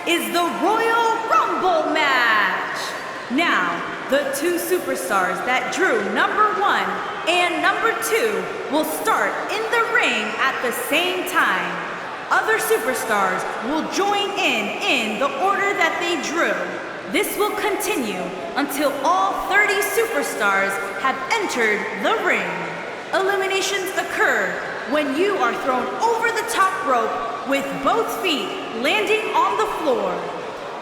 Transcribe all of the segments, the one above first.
is the Royal Rumble match. Now, the two superstars that drew number 1 and number 2 will start in the ring at the same time. Other superstars will join in the order that they drew. This will continue until all 30 superstars have entered the ring. Eliminations occur when you are thrown over the top rope with both feet landing on the floor.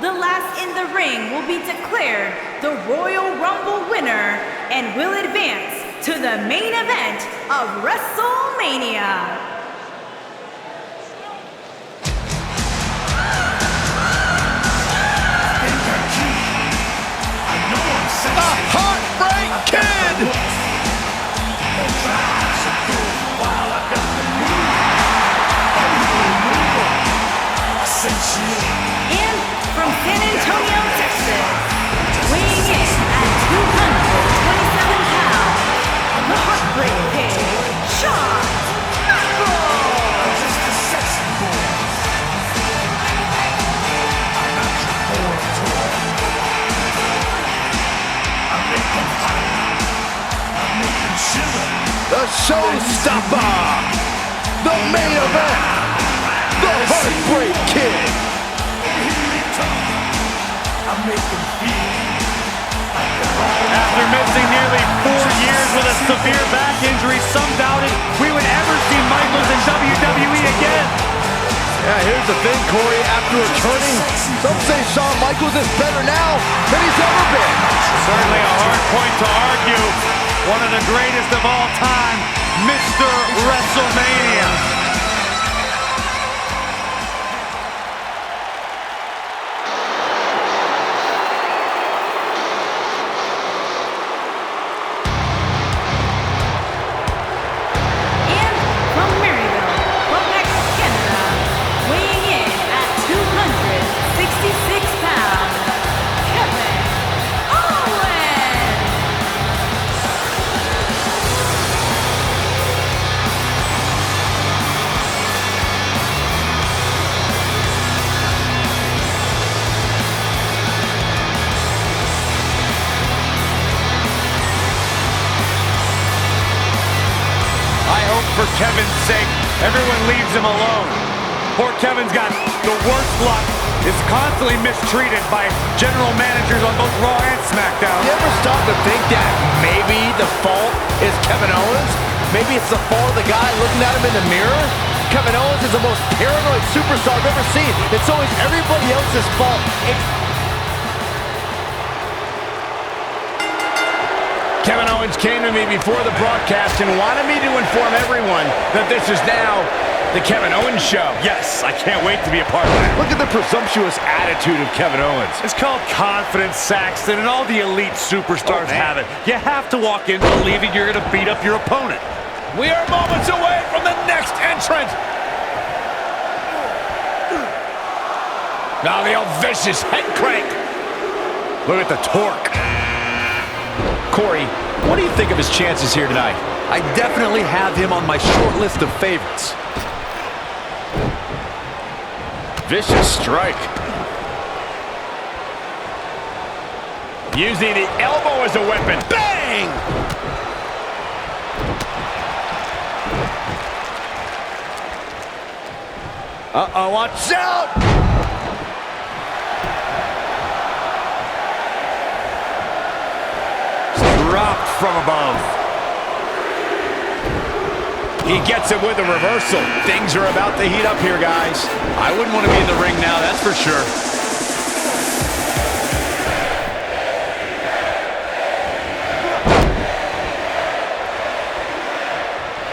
The last in the ring will be declared the Royal Rumble winner and will advance to the main event of WrestleMania. The Heartbreak Kid! And from San Antonio, Texas, weighing in at 227 pounds, the Heartbreak Kid, Shawn Michaels. The showstopper! The main event! The Heartbreak Kid! After missing nearly 4 years with a severe back injury, some doubted we would ever see Michaels in WWE again. Yeah, here's the thing, Corey. After returning, some say Shawn Michaels is better now than he's ever been. Certainly a hard point to argue. One of the greatest of all time, Mr. WrestleMania. For Kevin's sake, everyone leaves him alone. Poor Kevin's got the worst luck, is constantly mistreated by general managers on both Raw and SmackDown. You ever stop to think that maybe the fault is Kevin Owens? Maybe it's the fault of the guy looking at him in the mirror? Kevin Owens is the most paranoid superstar I've ever seen. It's always everybody else's fault. Kevin Owens came to me before the broadcast and wanted me to inform everyone that this is now the Kevin Owens Show. Yes, I can't wait to be a part of that. Look at the presumptuous attitude of Kevin Owens. It's called confidence, Saxton, and all the elite superstars have it. You have to walk in believing you're going to beat up your opponent. We are moments away from the next entrant. Now the old vicious head crank. Look at the torque. Corey, what do you think of his chances here tonight? I definitely have him on my short list of favorites. Vicious strike. Using the elbow as a weapon. Bang! Uh-oh, watch out! Dropped from above. He gets it with a reversal. Things are about to heat up here, guys. I wouldn't want to be in the ring now, that's for sure.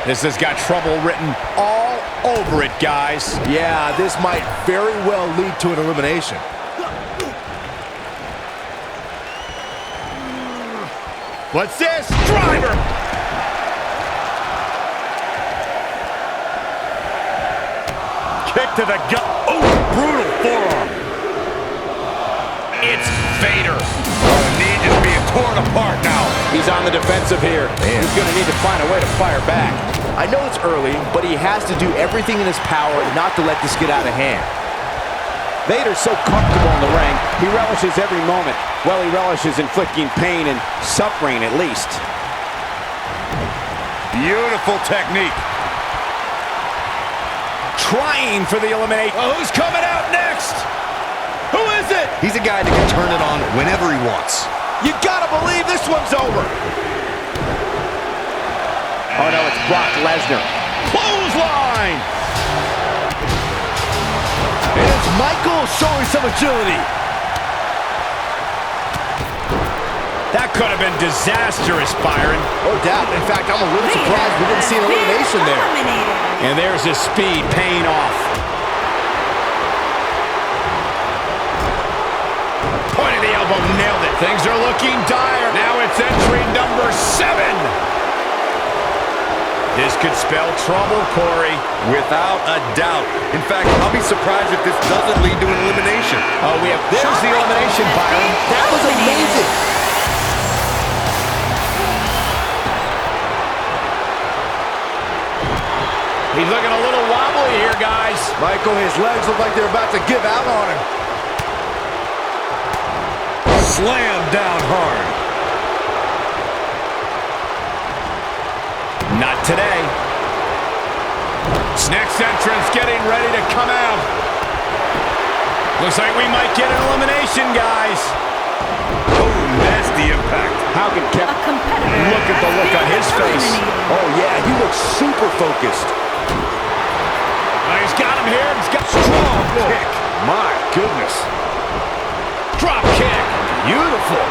This has got trouble written all over it, guys. Yeah, this might very well lead to an elimination. What's this? Driver! Kick to the gut. Oh, brutal forearm. It's Vader. Oh, knee just being torn apart now. He's on the defensive here. Man. He's going to need to find a way to fire back. I know it's early, but he has to do everything in his power not to let this get out of hand. Vader's so comfortable in the ring, he relishes every moment. Well, he relishes inflicting pain and suffering, at least. Beautiful technique. Trying for the elimination. Well, who's coming out next? Who is it? He's a guy that can turn it on whenever he wants. You gotta believe this one's over. Oh no, it's Brock Lesnar. Clothesline. And it's Michael showing some agility. That could have been disastrous, Byron. No doubt. In fact, I'm a little surprised we didn't see an elimination there. And there's his speed paying off. Point of the elbow, nailed it. Things are looking dire. Now it's entry number 7. This could spell trouble, Corey. Without a doubt. In fact, I'll be surprised if this doesn't lead to an elimination. Oh, there's the elimination, Byron. That was amazing. He's looking a little wobbly here, guys. Michael, his legs look like they're about to give out on him. Slam down hard. Not today. Next entrance getting ready to come out. Looks like we might get an elimination, guys. Oh, nasty impact. How can Kevin look at the look on his face? Oh yeah, he looks super focused. He's got him here. He's got strong kick. My goodness. Drop kick. Beautiful.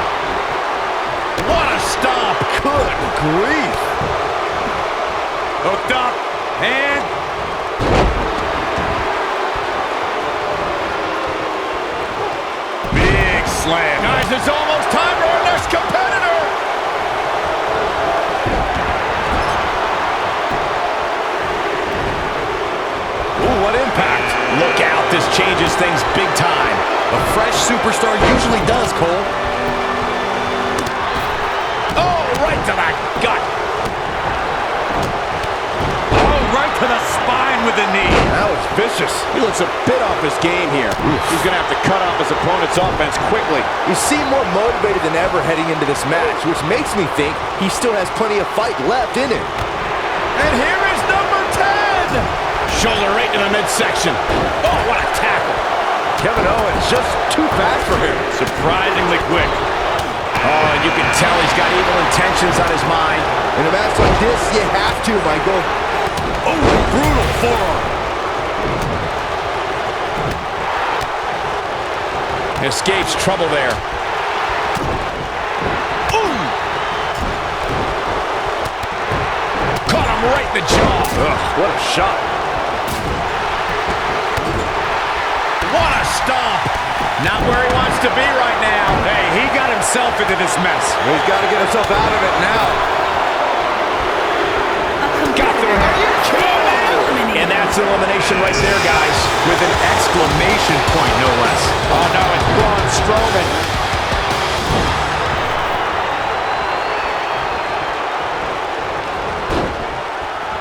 What a stomp. Good grief. Hooked up. And big slam. Guys, it's almost time for our next competitor. Ooh, what impact. Look out, this changes things big time. A fresh superstar usually does, Cole. Oh, right to the gut. Oh, right to the spine with the knee. That was vicious. He looks a bit off his game here. He's going to have to cut off his opponent's offense quickly. He seemed more motivated than ever heading into this match, which makes me think he still has plenty of fight left in him. And here is number 10. Shoulder right to the midsection. Oh, what a tackle. Kevin Owens just too fast for him. Surprisingly quick. Oh, and you can tell he's got evil intentions on his mind. In a match like this, you have to, Michael. Oh, brutal forearm. Escapes trouble there. Ooh! Caught him right in the jaw. Ugh, what a shot. What a stomp. Not where he wants to be right now. Hey, he got himself into this mess. He's got to get himself out of it now. Got the and that's an elimination right there, guys. With an exclamation point, no less. Oh, no, it's Braun Strowman.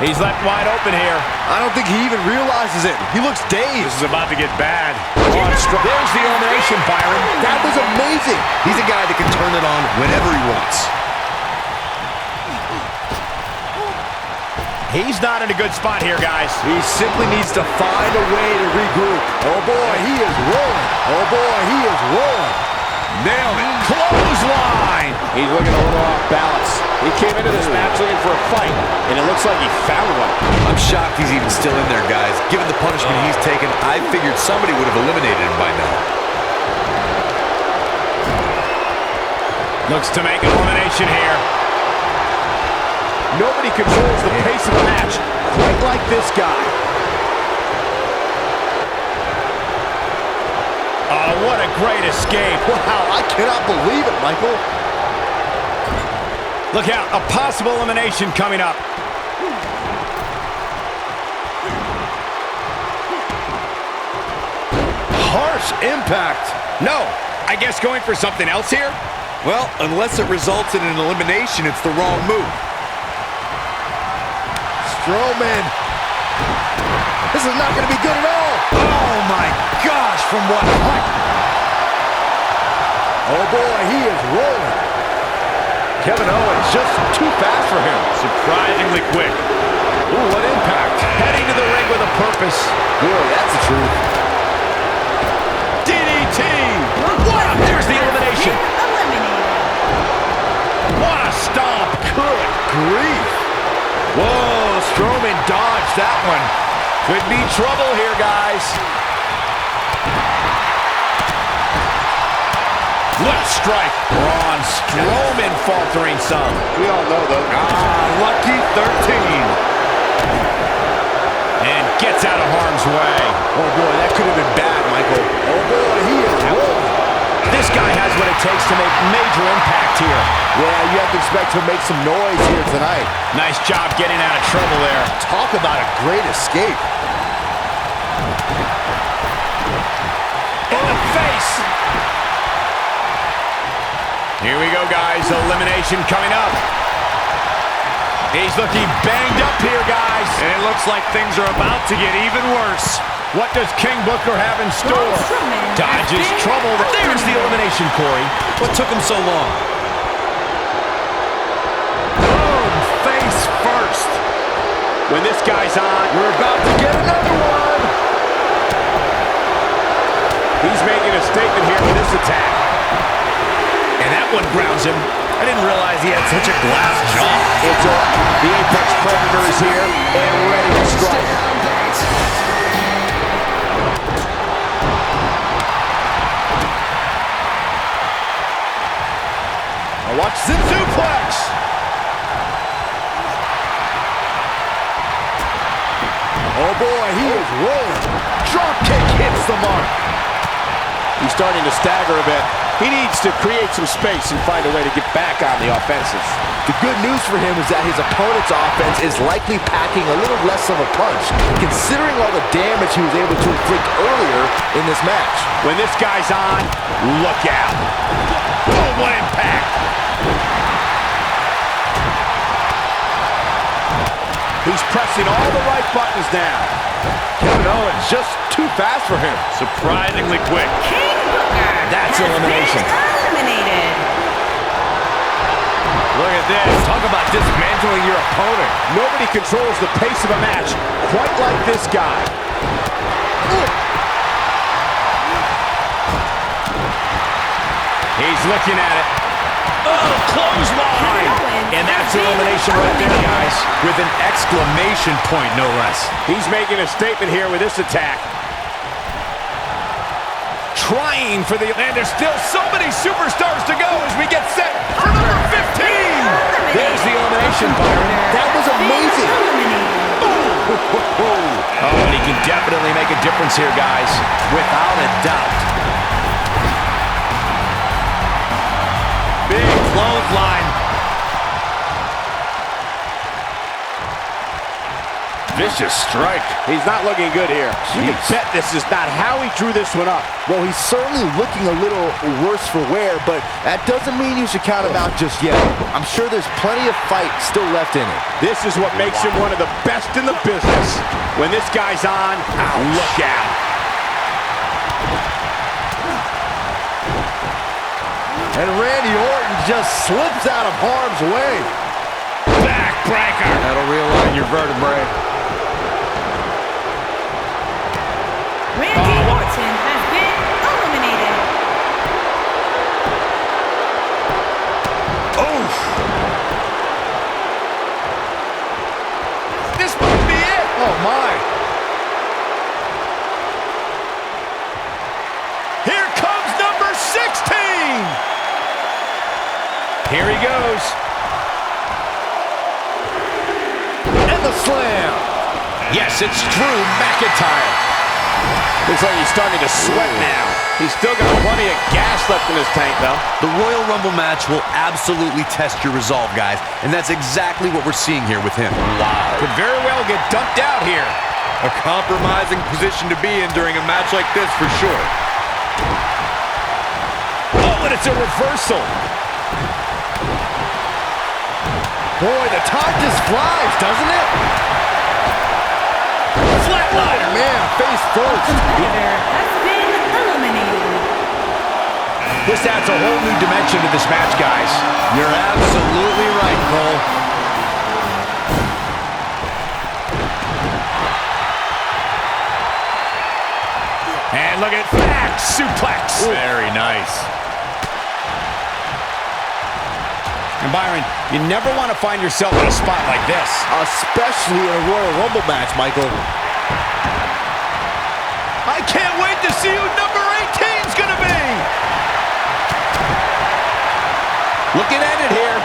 He's left wide open here. I don't think he even realizes it. He looks dazed. This is about to get bad. There's the elimination, Byron. That was amazing. He's a guy that can turn it on whenever he wants. He's not in a good spot here, guys. He simply needs to find a way to regroup. Oh, boy, he is rolling. Oh, boy, he is rolling. Nailed it. Clothesline. He's looking a little off balance. He came into this match looking for a fight, and it looks like he found one. I'm shocked he's even still in there, guys. Given the punishment he's taken, I figured somebody would have eliminated him by now. Looks to make an elimination here. Nobody controls the pace of the match quite like this guy. Oh, what a great escape. Wow, I cannot believe it, Michael. Look out, a possible elimination coming up. Harsh impact. No, I guess going for something else here? Well, unless it results in an elimination, it's the wrong move. Strowman. This is not going to be good at all. Oh my gosh, from what height? Oh boy, he is rolling. Kevin Owens just too fast for him. Surprisingly quick. Ooh, what impact. Heading to the ring with a purpose. Boy, that's the truth. DDT! Wow, there's the elimination. What a stomp. Good grief. Whoa, Strowman dodged that one. Could be trouble here, guys. What a strike. Braun Strowman faltering some. We all know, though. Lucky 13. And gets out of harm's way. Oh, boy, that could have been bad, Michael. Oh, boy, he is rolling. This guy has what it takes to make major impact here. Yeah, you have to expect to make some noise here tonight. Nice job getting out of trouble there. Talk about a great escape. In the face. Here we go, guys. Elimination coming up. He's looking banged up here, guys. And it looks like things are about to get even worse. What does King Booker have in store? Dodges trouble. There's the elimination, Corey. What took him so long? Boom, face first. When this guy's on, We're about to get another one. He's making a statement here with this attack. and that one grounds him. I didn't realize he had such a glass jaw. It's on. The Apex Predator is here and ready to strike. Now watch the suplex. Oh boy, he is rolling. Drop kick hits the mark. He's starting to stagger a bit. He needs to create some space and find a way to get back on the offensive. The good news for him is that his opponent's offense is likely packing a little less of a punch, considering all the damage he was able to inflict earlier in this match. When this guy's on, look out. Oh, what impact. He's pressing all the right buttons now. Kevin Owens just too fast for him. Surprisingly quick. King Booker That's has elimination. been eliminated. Look at this. Talk about dismantling your opponent. Nobody controls the pace of a match quite like this guy. He's looking at it. Oh, clothesline. And that's elimination right there, guys. With an exclamation point, no less. He's making a statement here with this attack. Trying for the... And there's still so many superstars to go as we get set for number 15. There's the elimination, Byron. That was amazing. Oh, and he can definitely make a difference here, guys. Without a doubt. Big clothesline. Vicious strike. He's not looking good here. You can bet this is not how he drew this one up. Well, he's certainly looking a little worse for wear, but that doesn't mean you should count him out just yet. I'm sure there's plenty of fight still left in it. This is what makes him one of the best in the business. When this guy's on, look out. And Randy Orton just slips out of harm's way. Backbreaker. That'll realign your vertebrae. Randy Orton has been eliminated. Oof. This might be it. Oh my. Here comes number 16. Here he goes. And the slam. Yes, it's Drew McIntyre. Looks like he's starting to sweat now. He's still got plenty of gas left in his tank, though. The Royal Rumble match will absolutely test your resolve, guys, and that's exactly what we're seeing here with him. Wow. Could very well get dumped out here. A compromising position to be in during a match like this for sure. Oh, and it's a reversal. Boy, the time just flies, doesn't it? Flatliner. Man, face first. Competitor has been eliminated. This adds a whole new dimension to this match, guys. You're absolutely right, Cole. And look at that suplex. Very nice. And Byron, you never want to find yourself in a spot like this. Especially in a Royal Rumble match, Michael. I can't wait to see who number 18's gonna be. Looking at it here.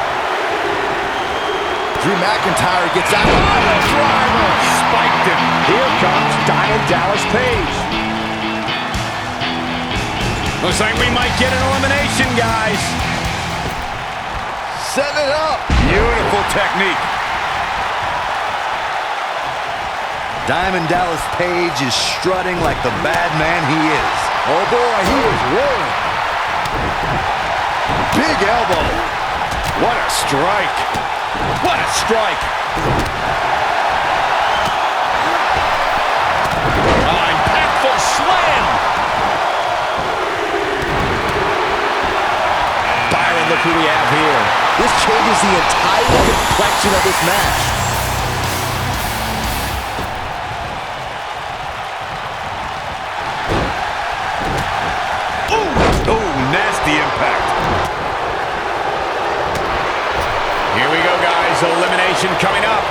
Drew McIntyre gets out. Driver spiked him. Here comes Diamond Dallas Page. Looks like we might get an elimination, guys. Set it up. Beautiful technique. Diamond Dallas Page is strutting like the bad man he is. Oh boy, he is rolling. Big elbow. What a strike. What a strike. Oh, impactful slam. Byron, look who we have here. This changes the entire complexion of this match. Oh, nasty impact. Here we go, guys. Elimination coming up.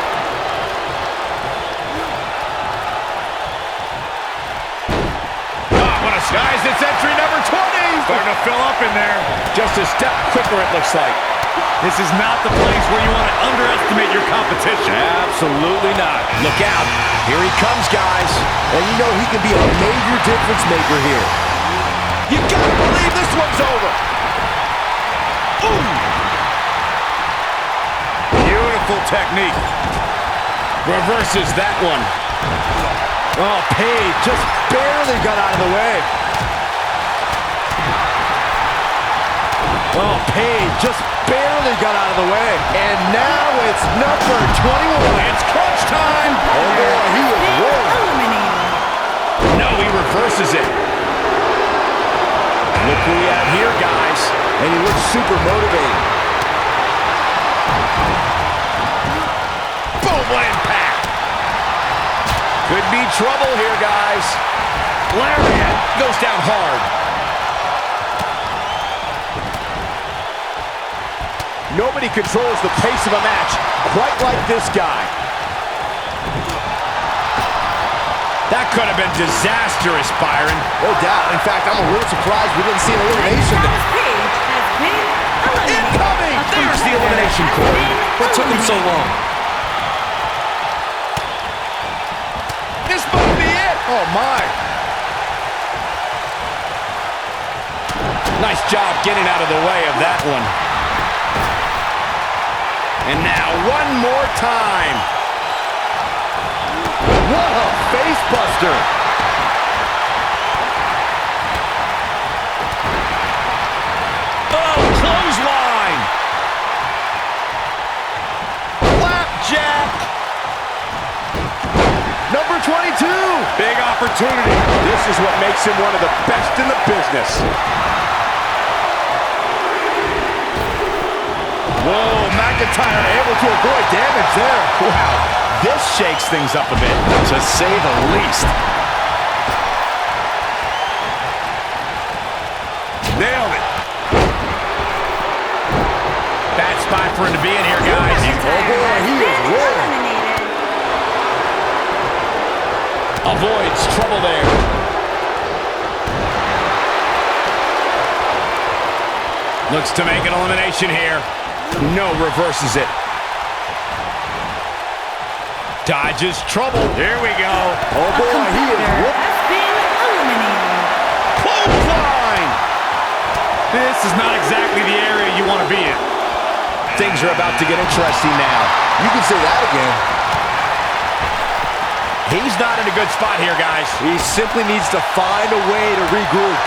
Oh, what a guys, it's entry number 20. Starting to fill up in there. Just a step quicker, it looks like. This is not the place where you want to underestimate your competition. Absolutely not. Look out. Here he comes, guys. And you know he can be a major difference maker here. You gotta believe this one's over. Ooh. Beautiful technique. Reverses that one. Oh, Page just barely got out of the way. Oh, Page just barely got out of the way. And now it's number 21. It's crunch time. Oh boy, he is Been rolling. eliminated. No, he reverses it. Look who we have here, guys. And he looks super motivated. Boom, what impact. Could be trouble here, guys. Lariat goes down hard. Nobody controls the pace of a match quite like this guy. That could have been disastrous, Byron. No doubt. In fact, I'm a little surprised we didn't see an elimination there. Dallas Page has been eliminated. Incoming! A There's the competitor elimination, has Corey. been What took him so eliminated. long? This might be it. Oh my. Nice job getting out of the way of that one. And now one more time. What a face buster. Oh, clothesline. Flapjack. Number 22. Big opportunity. This is what makes him one of the best in the business. Whoa, McIntyre able to avoid damage there. Wow, this shakes things up a bit, to say the least. Nailed it. Bad spot for him to be in here, guys. McIntyre boy, has he is been rolling. eliminated. Avoids trouble there. Looks to make an elimination here. No, reverses it. Dodges trouble. Here we go. Oh boy, he is Competitor whooping. has been eliminated. Clothesline! This is not exactly the area you want to be in. Things are about to get interesting now. You can say that again. He's not in a good spot here, guys. He simply needs to find a way to regroup.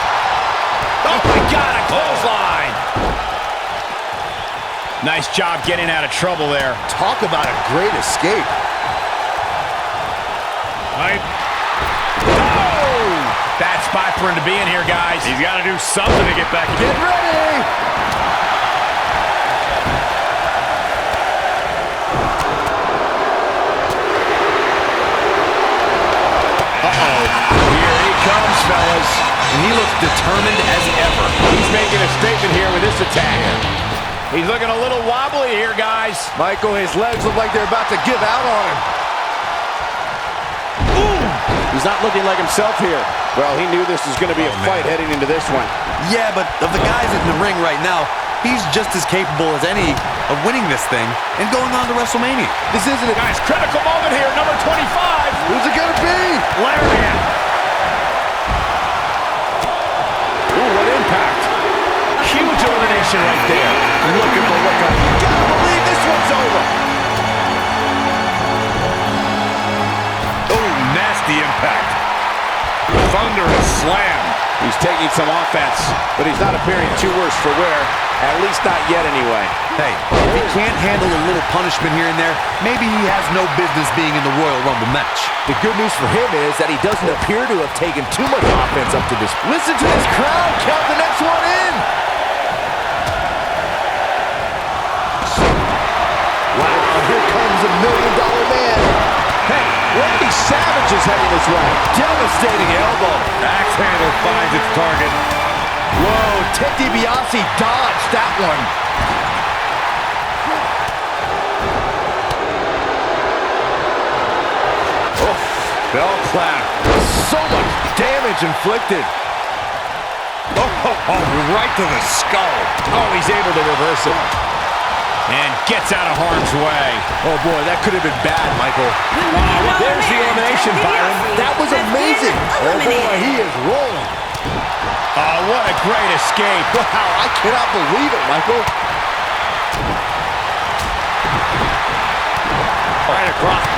Oh my God, a clothesline! Nice job getting out of trouble there. Talk about a great escape. Oh! Bad spot for him to be in here, guys. He's got to do something to get back. Get ready! Uh-oh. Here he comes, fellas. And he looks determined as ever. He's making a statement here with this attack. He's looking a little wobbly here, guys. Michael, his legs look like they're about to give out on him. Ooh! He's not looking like himself here. Well, he knew this was going to be a fight heading into this one. Yeah, but of the guys in the ring right now, he's just as capable as any of winning this thing and going on to WrestleMania. This isn't a Guys, critical moment here, number 25. Who's it going to be? Lariat. Ooh, what impact. Huge elimination right there. Look at the look on. Gotta believe this one's over. Oh, nasty impact. Thunderous slam. He's taking some offense, but he's not appearing too worse for wear. At least not yet, anyway. Hey, if he can't handle a little punishment here and there, maybe he has no business being in the Royal Rumble match. The good news for him is that he doesn't appear to have taken too much offense up to this. Listen to this crowd count the next one in. Wow, here comes $1 million man. Hey, Randy Savage is heading this way. Devastating elbow. Axe handle finds its target. Whoa, Ted DiBiase dodged that one. Oh, bell clap. So much damage inflicted. Oh, right to the skull. Oh, he's able to reverse it. And gets out of harm's way. Oh boy, that could have been bad, Michael. There's the elimination, Byron. That was amazing. Oh boy, he is rolling. Oh, what a great escape. Wow, I cannot believe it, Michael. Right across.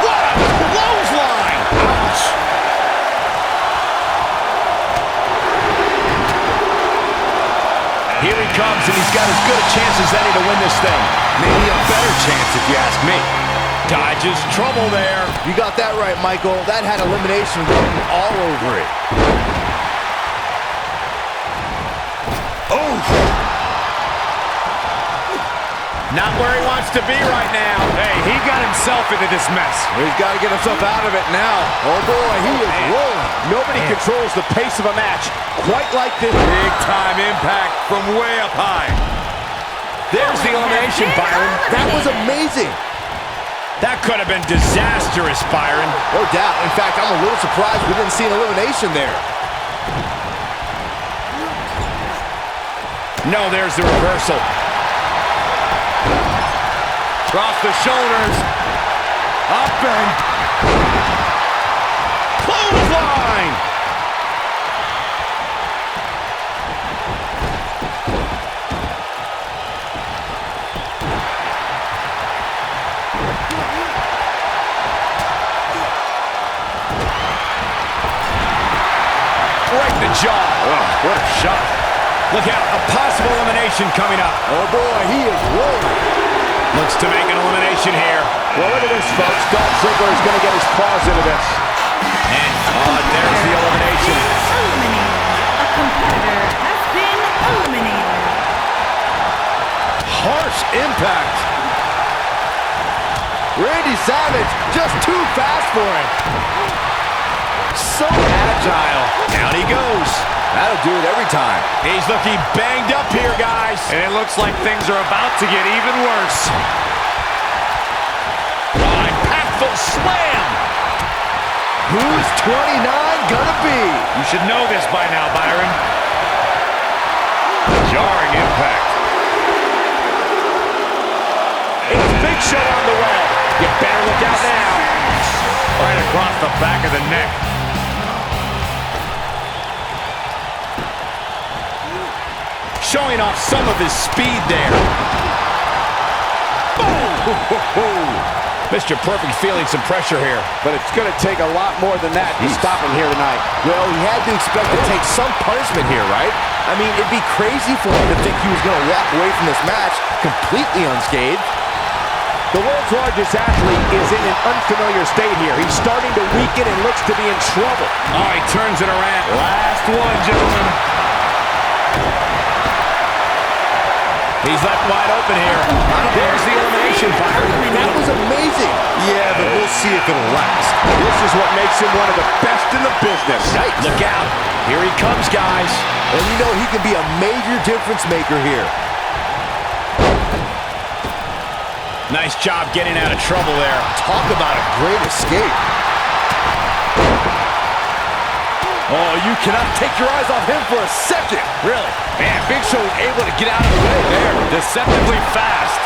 What a clothesline. Ouch. Here he comes, and he's got as good a chance as any to win this thing. Maybe a better chance if you ask me. Dodges trouble there. You got that right, Michael. That had elimination written all over it. Oh! Not where he wants to be right now. Hey, he got himself into this mess. He's got to get himself out of it now. Oh boy, he is rolling. Nobody controls the pace of a match quite like this. Big time impact from way up high. There's the elimination, Byron. That was amazing. That could have been disastrous, Byron. No doubt. In fact, I'm a little surprised we didn't see an elimination there. No, there's the reversal. Across the shoulders. Up and clothesline. Right in the jaw. Oh, what a shot. Look out, a possible elimination coming up. Oh boy, he is rolling. Looks to make an elimination here. Well, look at this, folks. Dolph Ziggler is going to get his claws into this. And there's the elimination. Eliminated. A competitor has been eliminated. Harsh impact. Randy Savage just too fast for him. So agile. Down he goes. That'll do it every time. He's looking banged up here, guys. And it looks like things are about to get even worse. Impactful slam. Who's 29 gonna be? You should know this by now, Byron. Jarring impact. It's Big Show on the way. You better look out now. Right across the back of the neck. Showing off some of his speed there. Boom! Mr. Perfect feeling some pressure here. But it's going to take a lot more than that to stop him here tonight. Well, he had to expect to take some punishment here, right? I mean, it'd be crazy for him to think he was going to walk away from this match completely unscathed. The world's largest athlete is in an unfamiliar state here. He's starting to weaken and looks to be in trouble. Oh, he turns it around. Last one, gentlemen. He's left wide open here. There's the elimination, Byron. That was amazing. Yeah, but we'll see if it'll last. This is what makes him one of the best in the business. Look out. Here he comes, guys. And you know he can be a major difference maker here. Nice job getting out of trouble there. Talk about a great escape. Oh, you cannot take your eyes off him for a second. Really? Man, Big Show was able to get out of the way there. Deceptively fast.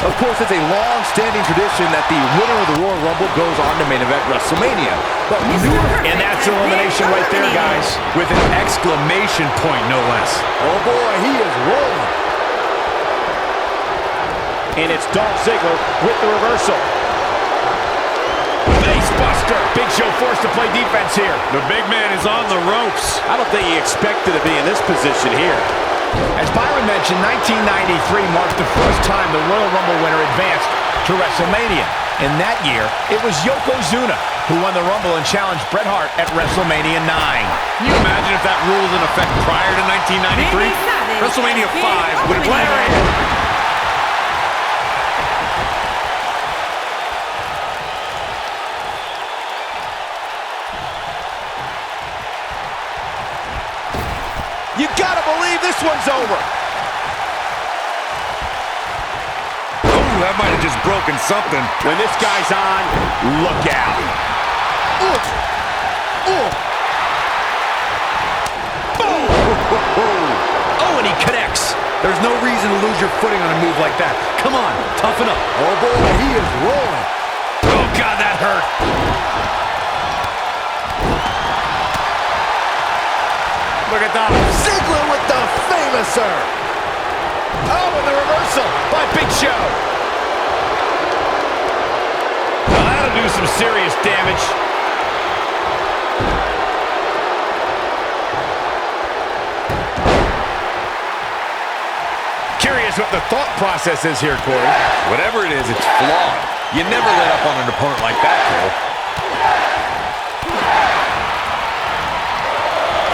Of course, it's a long-standing tradition that the winner of the Royal Rumble goes on to main event WrestleMania. But and that's elimination right there, guys. With an exclamation point, no less. Oh boy, he is rolling. And it's Dolph Ziggler with the reversal. Face buster. Big Show forced to play defense here. The big man is on the ropes. I don't think he expected to be in this position here. As Byron mentioned, 1993 marked the first time the Royal Rumble winner advanced to WrestleMania. In that year, it was Yokozuna who won the Rumble and challenged Bret Hart at WrestleMania 9. Can you imagine if that rule was in effect prior to 1993? WrestleMania 5 would have been You gotta believe this one's over. Ooh, that might have just broken something. When this guy's on, Look out. Boom! Oh, and he connects. There's no reason to lose your footing on a move like that. Come on, toughen up. Oh boy, he is rolling. Oh, God, that hurt. Look at that. Ziggler with the famouser. Oh, and the reversal by Big Show. Well, that'll do some serious damage. Curious what the thought process is here, Corey. Whatever it is, it's flawed. You never let up on an opponent like that, Cole.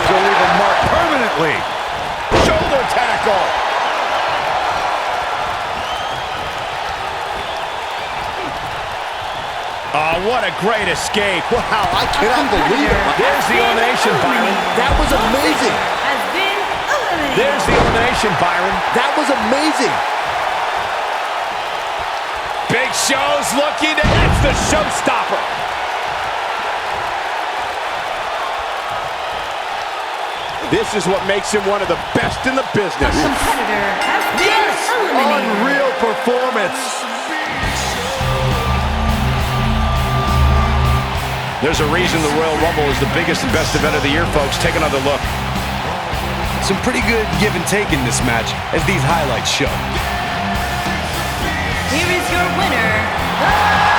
She'll leave a mark permanently. Shoulder tackle. Oh, what a great escape. Wow, I cannot believe it. There's the elimination, Byron. That was amazing. Has been eliminated. There's the elimination, Byron. That was amazing. Big Show's looking to... That's the showstopper. this is what makes him one of the best in the business. A competitor has been eliminated. Unreal performance. There's a reason the Royal Rumble is the biggest and best event of the year, folks. Take another look. Some pretty good give and take in this match, as these highlights show. Here is your winner,